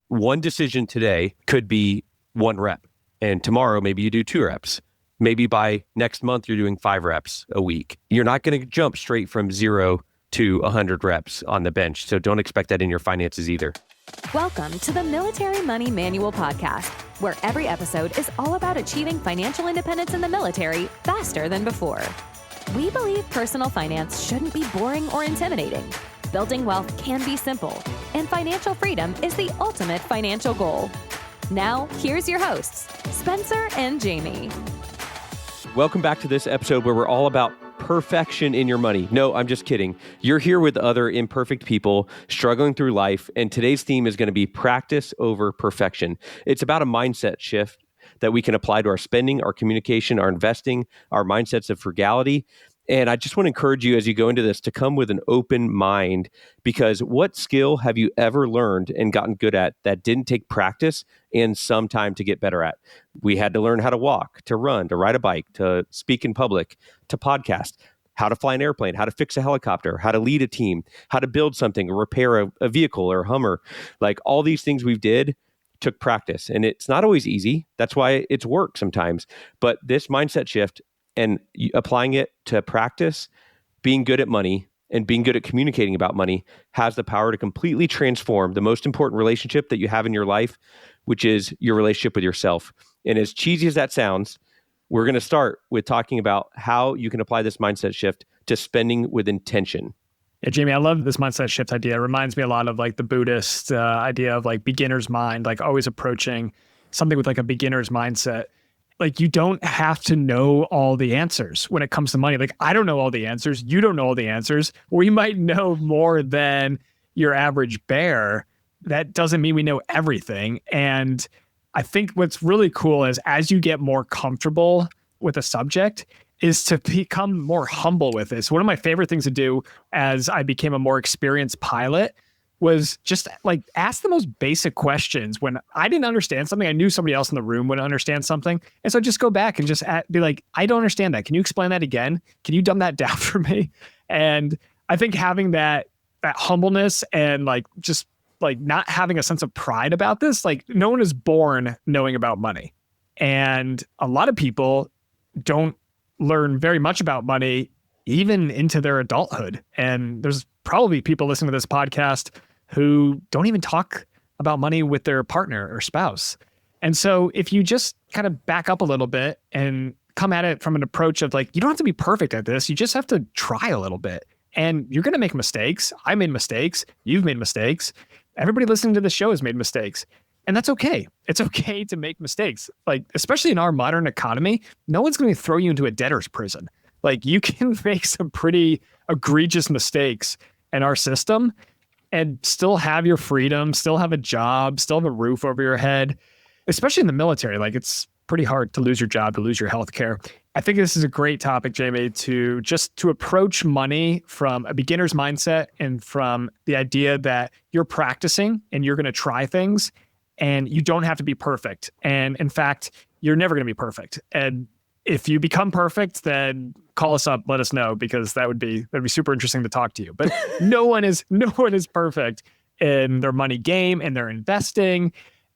one decision today could be 1 rep. And tomorrow, maybe you do 2 reps. Maybe by next month, you're doing 5 reps a week. You're not going to jump straight from 0 to 100 reps on the bench. So don't expect that in your finances either. Welcome to the Military Money Manual Podcast, where every episode is all about achieving financial independence in the military faster than before. We believe personal finance shouldn't be boring or intimidating. Building wealth can be simple, and financial freedom is the ultimate financial goal. Now, here's your hosts, Spencer and Jamie. Welcome back to this episode where we're all about perfection in your money. No, I'm just kidding. You're here with other imperfect people struggling through life, and today's theme is going to be practice over perfection. It's about a mindset shift that we can apply to our spending, our communication, our investing, our mindsets of frugality. And I just want to encourage you as you go into this to come with an open mind, because what skill have you ever learned and gotten good at that didn't take practice and some time to get better at? We had to learn how to walk, to run, to ride a bike, to speak in public, to podcast, how to fly an airplane, how to fix a helicopter, how to lead a team, how to build something or repair a vehicle or a Hummer. Like all these things we've did took practice, and it's not always easy. That's why it's work sometimes. But this mindset shift and applying it to practice, being good at money and being good at communicating about money has the power to completely transform the most important relationship that you have in your life, which is your relationship with yourself. And as cheesy as that sounds, we're going to start with talking about how you can apply this mindset shift to spending with intention. Yeah, Jamie, I love this mindset shift idea. It reminds me a lot of like the Buddhist idea of like beginner's mind, like always approaching something with like a beginner's mindset. Like you don't have to know all the answers when it comes to money. Like I don't know all the answers. You don't know all the answers. We might know more than your average bear. That doesn't mean we know everything. And I think what's really cool is as you get more comfortable with a subject is to become more humble with it. So one of my favorite things to do as I became a more experienced pilot was just like ask the most basic questions. When I didn't understand something, I knew somebody else in the room would understand something. And so just go back and just be like, I don't understand that. Can you explain that again? Can you dumb that down for me? And I think having that humbleness and like just like not having a sense of pride about this, like no one is born knowing about money. And a lot of people don't learn very much about money even into their adulthood. And there's probably people listening to this podcast who don't even talk about money with their partner or spouse. And so if you just kind of back up a little bit and come at it from an approach of like, you don't have to be perfect at this. You just have to try a little bit. And you're going to make mistakes. I made mistakes. You've made mistakes. Everybody listening to the show has made mistakes. And that's okay. It's okay to make mistakes. Like, especially in our modern economy, no one's going to throw you into a debtor's prison. Like you can make some pretty egregious mistakes in our system and still have your freedom, still have a job, still have a roof over your head, especially in the military. Like it's pretty hard to lose your job, to lose your health care. I think this is a great topic, Jamie, to approach money from a beginner's mindset and from the idea that you're practicing and you're going to try things and you don't have to be perfect. And in fact, you're never going to be perfect. And if you become perfect, then call us up, let us know, because that'd be super interesting to talk to you. But no one is perfect in their money game, in their investing,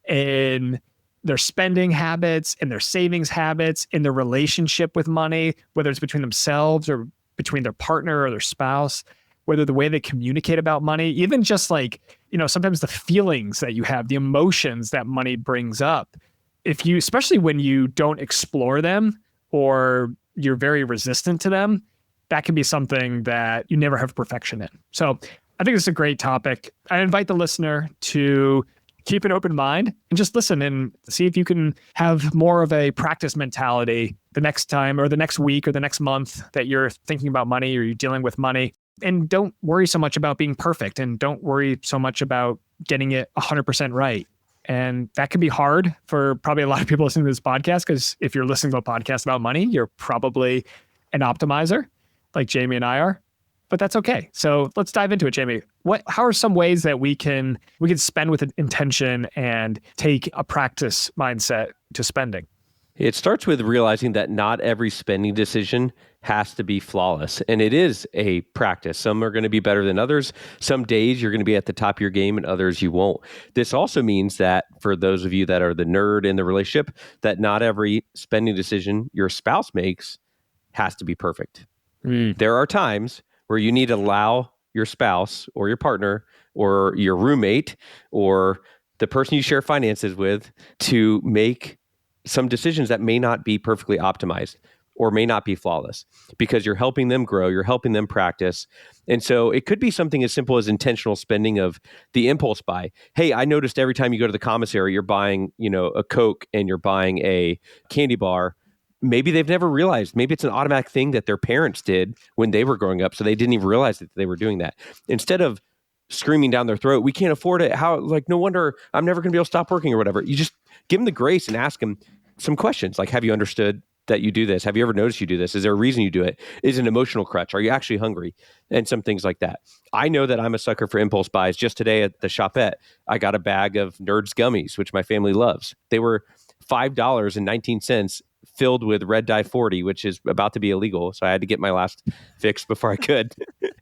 in their spending habits, in their savings habits, in their relationship with money, whether it's between themselves or between their partner or their spouse, whether the way they communicate about money, even just like, sometimes the feelings that you have, the emotions that money brings up. Especially when you don't explore them, or you're very resistant to them, that can be something that you never have perfection in. So I think it's a great topic. I invite the listener to keep an open mind and just listen and see if you can have more of a practice mentality the next time or the next week or the next month that you're thinking about money or you're dealing with money. And don't worry so much about being perfect and don't worry so much about getting it 100% right. And that can be hard for probably a lot of people listening to this podcast, because if you're listening to a podcast about money, you're probably an optimizer like Jamie and I are, but that's okay. So let's dive into it, Jamie. How are some ways that we can spend with intention and take a practice mindset to spending? It starts with realizing that not every spending decision has to be flawless. And it is a practice. Some are going to be better than others. Some days you're going to be at the top of your game and others you won't. This also means that for those of you that are the nerd in the relationship, that not every spending decision your spouse makes has to be perfect. There are times where you need to allow your spouse or your partner or your roommate or the person you share finances with to make some decisions that may not be perfectly optimized or may not be flawless, because you're helping them grow, you're helping them practice. And so it could be something as simple as intentional spending of the impulse buy. Hey, I noticed every time you go to the commissary, you're buying, a Coke and you're buying a candy bar. Maybe they've never realized, maybe it's an automatic thing that their parents did when they were growing up, so they didn't even realize that they were doing that. Instead of screaming down their throat, we can't afford it. No wonder I'm never going to be able to stop working or whatever. You just give them the grace and ask them some questions like, have you understood that you do this? Have you ever noticed you do this? Is there a reason you do it? Is it an emotional crutch? Are you actually hungry? And some things like that. I know that I'm a sucker for impulse buys. Just today at the Shopette, I got a bag of Nerds gummies, which my family loves. They were $5.19 filled with red dye 40, which is about to be illegal. So I had to get my last fix before I could.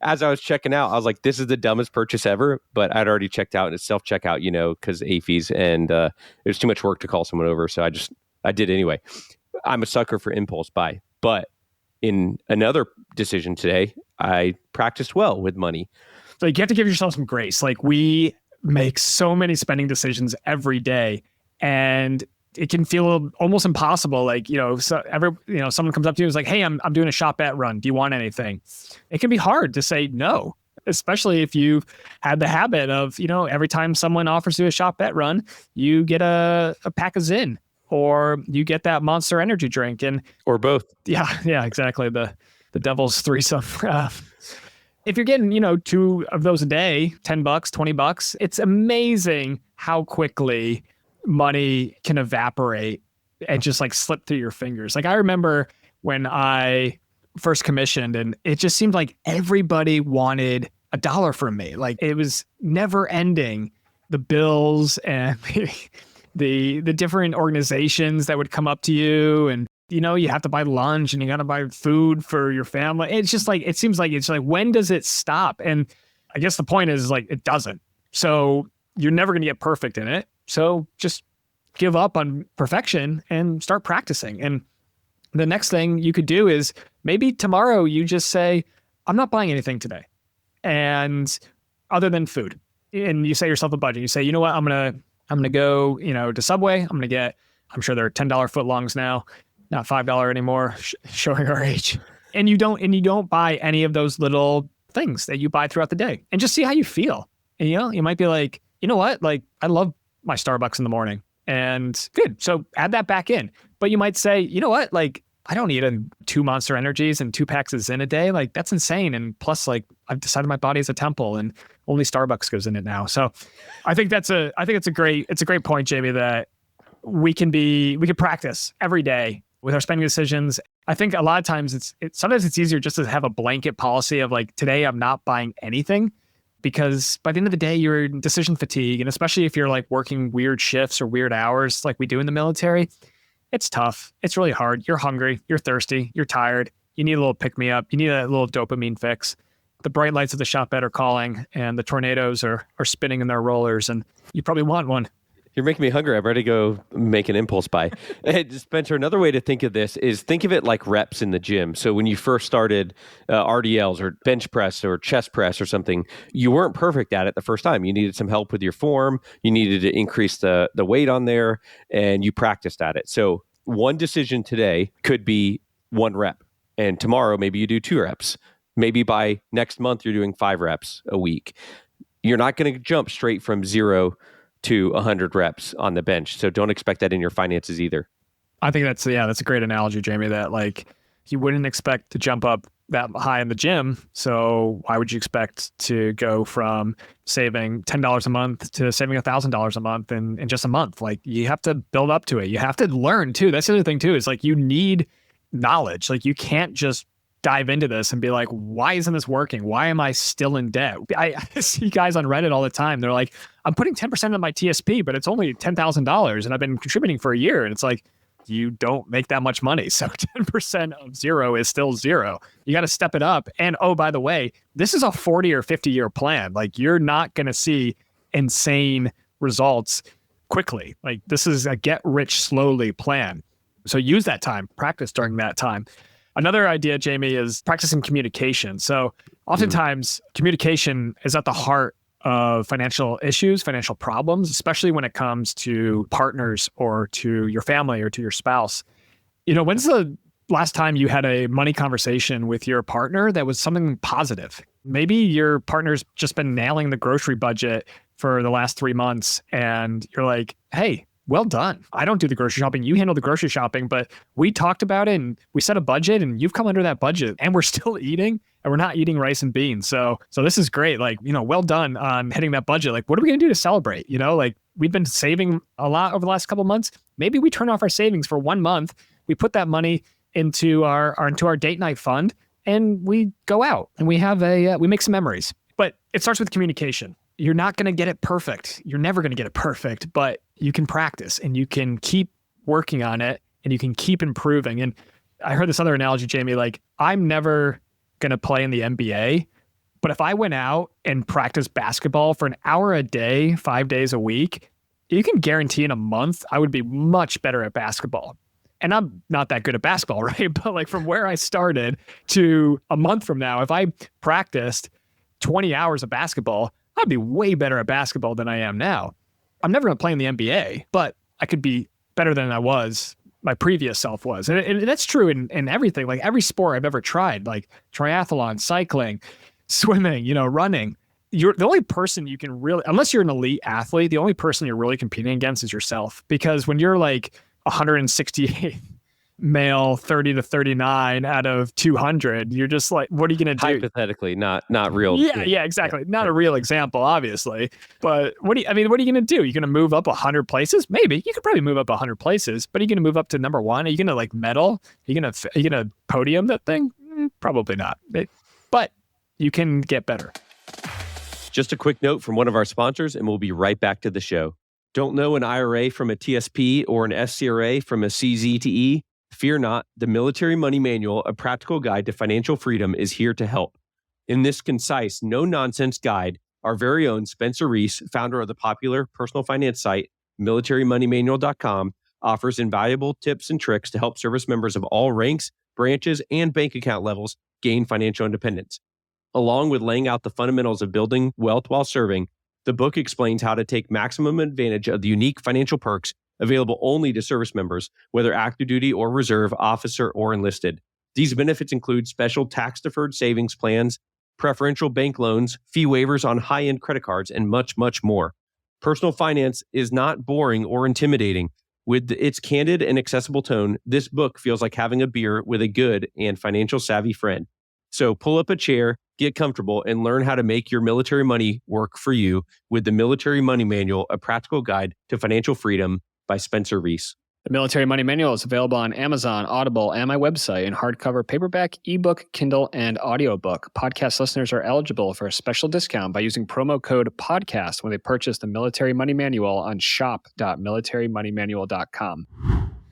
As I was checking out, I was like, this is the dumbest purchase ever, but I'd already checked out and it's self-checkout, because AFES, and it was too much work to call someone over. So I did anyway. I'm a sucker for impulse buy, but in another decision today, I practiced well with money. So you have to give yourself some grace. Like, we make so many spending decisions every day, and it can feel almost impossible. Like, someone comes up to you and is like, hey, I'm doing a Shopette run. Do you want anything? It can be hard to say no, especially if you've had the habit of, every time someone offers you a Shopette run, you get a pack of Zyn, or you get that Monster Energy drink, or both. Yeah, exactly. The devil's threesome. If you're getting, 2 of those a day, $10, $20, it's amazing how quickly money can evaporate and just like slip through your fingers. Like, I remember when I first commissioned, and it just seemed like everybody wanted $1 from me. Like, it was never ending. The bills and the different organizations that would come up to you, and you have to buy lunch and you got to buy food for your family. It's just like, it seems like, it's like, when does it stop? And I guess the point is, like, it doesn't. So you're never going to get perfect in it. So just give up on perfection and start practicing. And the next thing you could do is maybe tomorrow you just say, I'm not buying anything today, and other than food. And you set yourself a budget. You say, you know what, I'm gonna go, to Subway. I'm sure there are $10 footlongs now, not $5 anymore, showing our age. And you don't buy any of those little things that you buy throughout the day, and just see how you feel. And you might be like, you know what, like, I love my Starbucks in the morning, and good. So add that back in. But you might say, you know what, like, I don't need 2 Monster Energies and 2 packs of Zyn a day. Like, that's insane. And plus, like, I've decided my body is a temple, and only Starbucks goes in it now. So I think it's a great point, Jamie, that we can practice every day with our spending decisions. I think a lot of times sometimes it's easier just to have a blanket policy of like, today I'm not buying anything, because by the end of the day, you're in decision fatigue. And especially if you're like working weird shifts or weird hours like we do in the military, it's tough. It's really hard. You're hungry. You're thirsty. You're tired. You need a little pick-me-up. You need a little dopamine fix. The bright lights of the Shopette are calling, and the tornadoes are spinning in their rollers, and you probably want one. You're making me hungry. I'm ready to go make an impulse buy. And Spencer, another way to think of this is think of it like reps in the gym. So when you first started RDLs or bench press or chest press or something, you weren't perfect at it the first time. You needed some help with your form. You needed to increase the weight on there, and you practiced at it. So one decision today could be 1 rep, and tomorrow maybe you do 2 reps. Maybe by next month you're doing 5 reps a week. You're not going to jump straight from 0 to 100 reps on the bench. So don't expect that in your finances either. I think that's a great analogy, Jamie, that like you wouldn't expect to jump up that high in the gym. So why would you expect to go from saving $10 a month to saving $1,000 a month in just a month? Like, you have to build up to it. You have to learn too. That's the other thing too, is like, you need knowledge. Like, you can't just dive into this and be like, why isn't this working? Why am I still in debt? I see guys on Reddit all the time. They're like, I'm putting 10% of my TSP, but it's only $10,000 and I've been contributing for a year. And it's like, you don't make that much money. So 10% of zero is still zero. You got to step it up. And oh, by the way, this is a 40 or 50-year plan. Like, you're not going to see insane results quickly. Like, this is a get rich slowly plan. So use that time, practice during that time. Another idea, Jamie, is practicing communication. So oftentimes communication is at the heart of financial issues, financial problems, especially when it comes to partners or to your family or to your spouse. When's the last time you had a money conversation with your partner that was something positive? Maybe your partner's just been nailing the grocery budget for the last 3 months and you're like, hey, well done. I don't do the grocery shopping. You handle the grocery shopping, but we talked about it and we set a budget and you've come under that budget and we're still eating and we're not eating rice and beans. So this is great. Like, well done on hitting that budget. Like, what are we going to do to celebrate? Like, we've been saving a lot over the last couple of months. Maybe we turn off our savings for 1 month. We put that money into our date night fund and we go out and we have we make some memories. But it starts with communication. You're not going to get it perfect. You're never going to get it perfect, but you can practice and you can keep working on it and you can keep improving. And I heard this other analogy, Jamie, like, I'm never going to play in the NBA, but if I went out and practiced basketball for an hour a day, 5 days a week, you can guarantee in a month, I would be much better at basketball. And I'm not that good at basketball, right? But like, from where I started to a month from now, if I practiced 20 hours of basketball, I'd be way better at basketball than I am now. I'm never going to play in the NBA, but I could be better than my previous self was. And that's true in everything, like every sport I've ever tried, like triathlon, cycling, swimming, running. You're the only person you can really, unless you're an elite athlete, the only person you're really competing against is yourself. Because when you're like 168 male, 30 to 39 out of 200, you're just like, what are you going to do? Hypothetically, not real. Yeah, exactly. Not a real example, obviously. But what are you going to do? You're going to move up 100 places? Maybe. You could probably move up 100 places, but are you going to move up to number one? Are you going to like medal? Are you going to podium that thing? Probably not. But you can get better. Just a quick note from one of our sponsors, and we'll be right back to the show. Don't know an IRA from a TSP or an SCRA from a CZTE? Fear not, the Military Money Manual, a practical guide to financial freedom, is here to help. In this concise, no-nonsense guide, our very own Spencer Reese, founder of the popular personal finance site, militarymoneymanual.com, offers invaluable tips and tricks to help service members of all ranks, branches, and bank account levels gain financial independence. Along with laying out the fundamentals of building wealth while serving, the book explains how to take maximum advantage of the unique financial perks available only to service members, whether active duty or reserve, officer, or enlisted. These benefits include special tax-deferred savings plans, preferential bank loans, fee waivers on high-end credit cards, and much, much more. Personal finance is not boring or intimidating. With its candid and accessible tone, this book feels like having a beer with a good and financial savvy friend. So pull up a chair, get comfortable, and learn how to make your military money work for you with the Military Money Manual, a practical guide to financial freedom, by Spencer Reese. The Military Money Manual is available on Amazon, Audible, and my website in hardcover, paperback, ebook, Kindle, and audiobook. Podcast listeners are eligible for a special discount by using promo code PODCAST when they purchase the Military Money Manual on shop.militarymoneymanual.com.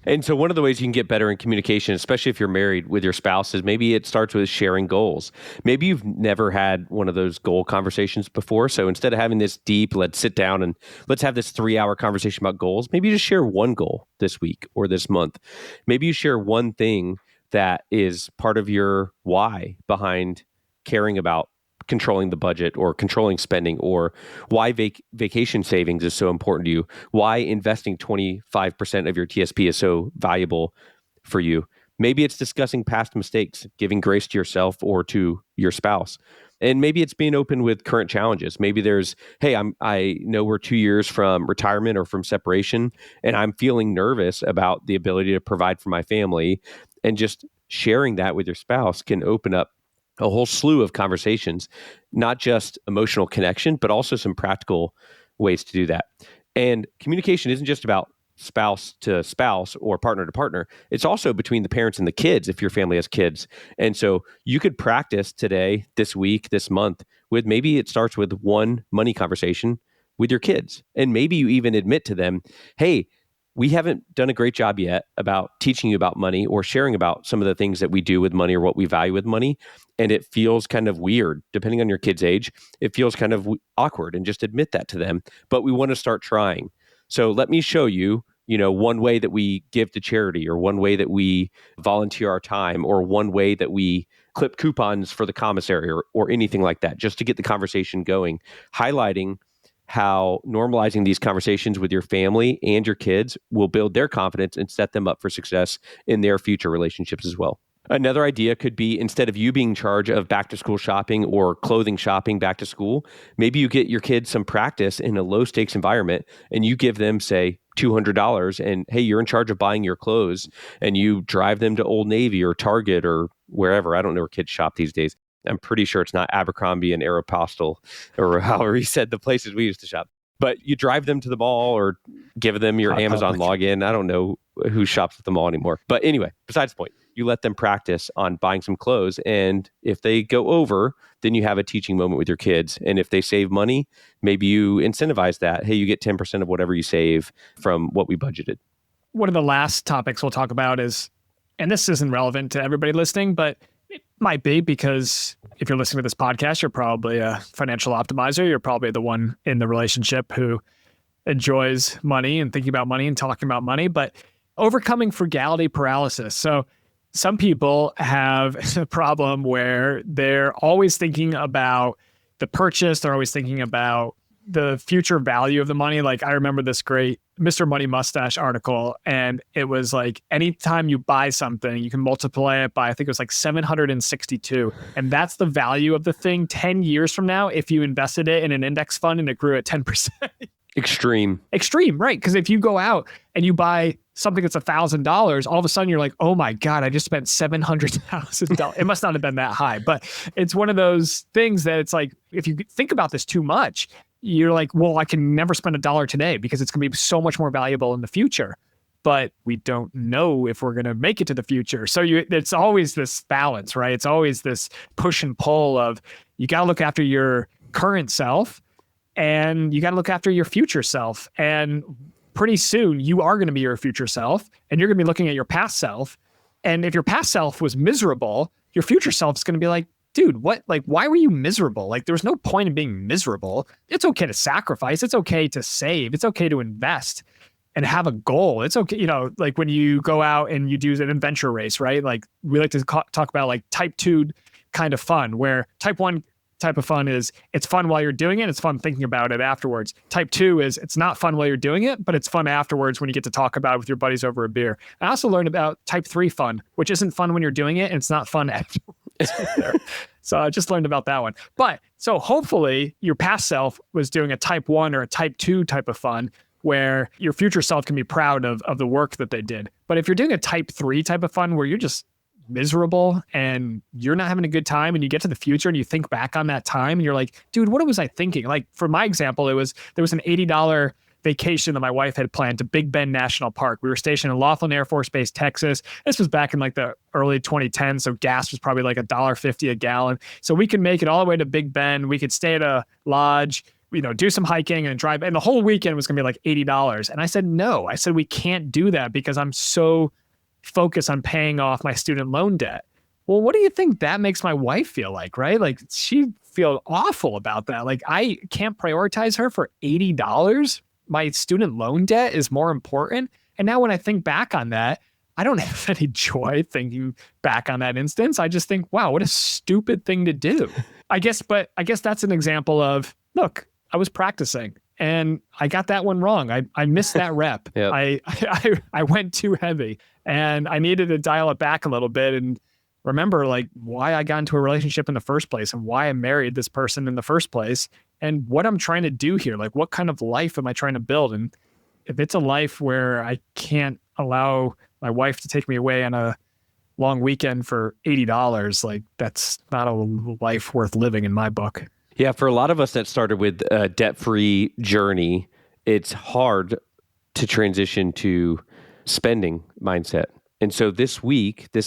And so one of the ways you can get better in communication, especially if you're married with your spouse, is maybe it starts with sharing goals. Maybe you've never had one of those goal conversations before. So instead of having this deep, let's sit down and let's have this 3-hour conversation about goals, maybe you just share one goal this week or this month. Maybe you share one thing that is part of your why behind caring about controlling the budget or controlling spending, or why vacation savings is so important to you, why investing 25% of your TSP is so valuable for you. Maybe it's discussing past mistakes, giving grace to yourself or to your spouse. And maybe it's being open with current challenges. Maybe there's, hey, I know we're 2 years from retirement or from separation, and I'm feeling nervous about the ability to provide for my family. And just sharing that with your spouse can open up a whole slew of conversations, not just emotional connection, but also some practical ways to do that. And communication isn't just about spouse to spouse or partner to partner. It's also between the parents and the kids if your family has kids. And so you could practice today, this week, this month with, maybe it starts with one money conversation with your kids. And maybe you even admit to them, hey, we haven't done a great job yet about teaching you about money or sharing about some of the things that we do with money or what we value with money. And it feels kind of weird, depending on your kid's age. It feels kind of awkward, and just admit that to them. But we want to start trying. So let me show you, one way that we give to charity, or one way that we volunteer our time, or one way that we clip coupons for the commissary, or anything like that, just to get the conversation going, highlighting how normalizing these conversations with your family and your kids will build their confidence and set them up for success in their future relationships as well. Another idea could be, instead of you being in charge of back to school shopping or clothing shopping back to school, maybe you get your kids some practice in a low stakes environment, and you give them, say, $200, and hey, you're in charge of buying your clothes, and you drive them to Old Navy or Target or wherever. I don't know where kids shop these days. I'm pretty sure it's not Abercrombie and Aeropostale, or however he said the places we used to shop. But you drive them to the mall or give them your Amazon login. I don't know who shops at the mall anymore. But anyway, besides the point, you let them practice on buying some clothes. And if they go over, then you have a teaching moment with your kids. And if they save money, maybe you incentivize that. Hey, you get 10% of whatever you save from what we budgeted. One of the last topics we'll talk about is, and this isn't relevant to everybody listening, but it might be, because if you're listening to this podcast, you're probably a financial optimizer. You're probably the one in the relationship who enjoys money and thinking about money and talking about money, but overcoming frugality paralysis. So some people have a problem where they're always thinking about the purchase. They're always thinking about the future value of the money. Like, I remember this great Mr. Money Mustache article, and it was like, anytime you buy something, you can multiply it by, I think it was like 762. And that's the value of the thing 10 years from now if you invested it in an index fund and it grew at 10%. Extreme, right? Because if you go out and you buy something that's $1,000, all of a sudden you're like, oh my God, I just spent $700,000. It must not have been that high, but it's one of those things that it's like, if you think about this too much, you're like, well, I can never spend $1 today because it's going to be so much more valuable in the future. But we don't know if we're going to make it to the future. So it's always this balance, right? It's always this push and pull of, you got to look after your current self and you got to look after your future self. And pretty soon you are going to be your future self, and you're going to be looking at your past self. And if your past self was miserable, your future self is going to be like, dude, what? Like, why were you miserable? Like, there was no point in being miserable. It's okay to sacrifice. It's okay to save. It's okay to invest and have a goal. It's okay. Like when you go out and you do an adventure race, right? Like, we like to talk about like type 2 kind of fun, where type 1 type of fun is, it's fun while you're doing it. It's fun thinking about it afterwards. Type 2 is, it's not fun while you're doing it, but it's fun afterwards when you get to talk about it with your buddies over a beer. I also learned about type 3 fun, which isn't fun when you're doing it, and it's not fun afterwards. So I just learned about that one. But so hopefully your past self was doing a type 1 or a type 2 type of fun, where your future self can be proud of the work that they did. But if you're doing a type 3 type of fun, where you're just miserable and you're not having a good time, and you get to the future and you think back on that time and you're like, dude, what was I thinking? Like, for my example, there was an $80 vacation that my wife had planned to Big Bend National Park. We were stationed in Laughlin Air Force Base, Texas. This was back in like the early 2010s. So gas was probably like $1.50 a gallon. So we could make it all the way to Big Bend. We could stay at a lodge, do some hiking and drive. And the whole weekend was going to be like $80. And I said, no, we can't do that because I'm so focused on paying off my student loan debt. Well, what do you think that makes my wife feel like, right? Like, she feel awful about that. Like, I can't prioritize her for $80. My student loan debt is more important. And now when I think back on that, I don't have any joy thinking back on that instance. I just think, wow, what a stupid thing to do. I guess that's an example of, look, I was practicing and I got that one wrong. I missed that rep. Yep. I went too heavy, and I needed to dial it back a little bit and remember like why I got into a relationship in the first place and why I married this person in the first place and what I'm trying to do here. Like, what kind of life am I trying to build? And if it's a life where I can't allow my wife to take me away on a long weekend for $80, like, that's not a life worth living in my book. Yeah, for a lot of us that started with a debt-free journey, it's hard to transition to spending mindset. And so this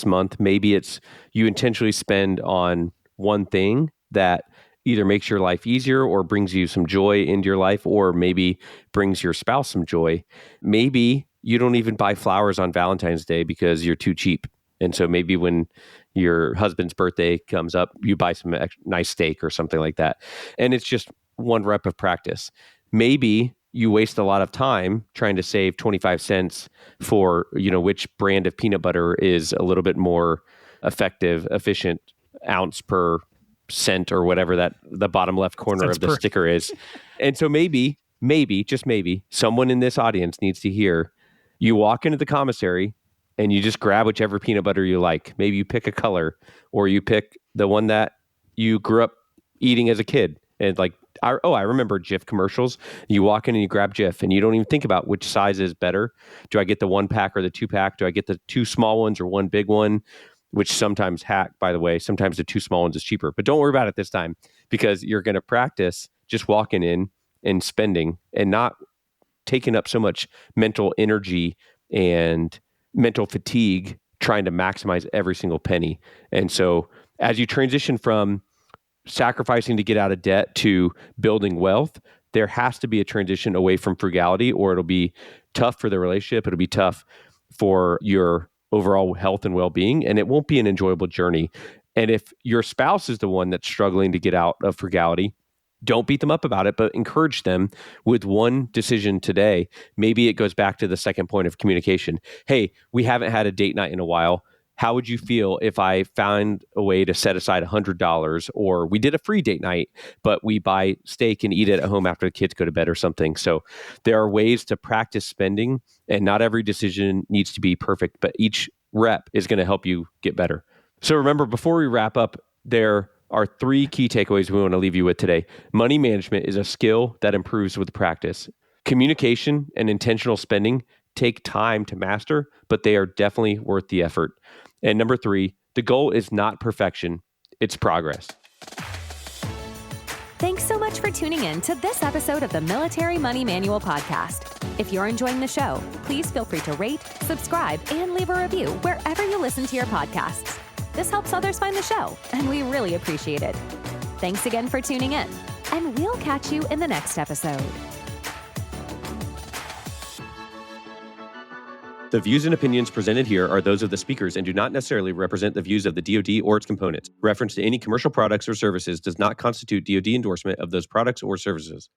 month, maybe it's you intentionally spend on one thing that either makes your life easier or brings you some joy into your life, or maybe brings your spouse some joy. Maybe you don't even buy flowers on Valentine's Day because you're too cheap. And so maybe when your husband's birthday comes up, you buy some nice steak or something like that. And it's just one rep of practice. Maybe you waste a lot of time trying to save 25 cents for, which brand of peanut butter is a little bit more effective, efficient ounce per cent or whatever that the bottom left corner of the sticker is. And so maybe, just maybe, someone in this audience needs to hear, you walk into the commissary and you just grab whichever peanut butter you like. Maybe you pick a color, or you pick the one that you grew up eating as a kid. And I remember Jif commercials. You walk in and you grab Jif, and you don't even think about which size is better. Do I get the 1-pack or the 2-pack? Do I get the 2 small ones or 1 big one? Which sometimes hack, by the way. Sometimes the 2 small ones is cheaper. But don't worry about it this time, because you're going to practice just walking in and spending and not taking up so much mental energy and mental fatigue trying to maximize every single penny. And so as you transition from sacrificing to get out of debt to building wealth, there has to be a transition away from frugality, or it'll be tough for the relationship. It'll be tough for your overall health and well-being, and it won't be an enjoyable journey. And if your spouse is the one that's struggling to get out of frugality, don't beat them up about it, but encourage them with one decision today. Maybe it goes back to the second point of communication. Hey, we haven't had a date night in a while. How would you feel if I found a way to set aside $100, or we did a free date night, but we buy steak and eat it at home after the kids go to bed or something? So there are ways to practice spending, and not every decision needs to be perfect, but each rep is going to help you get better. So remember, before we wrap up, there are 3 key takeaways we want to leave you with today. Money management is a skill that improves with practice. Communication and intentional spending take time to master, but they are definitely worth the effort. And number 3, the goal is not perfection, it's progress. Thanks so much for tuning in to this episode of the Military Money Manual podcast. If you're enjoying the show, please feel free to rate, subscribe, and leave a review wherever you listen to your podcasts. This helps others find the show, and we really appreciate it. Thanks again for tuning in, and we'll catch you in the next episode. The views and opinions presented here are those of the speakers and do not necessarily represent the views of the DoD or its components. Reference to any commercial products or services does not constitute DoD endorsement of those products or services.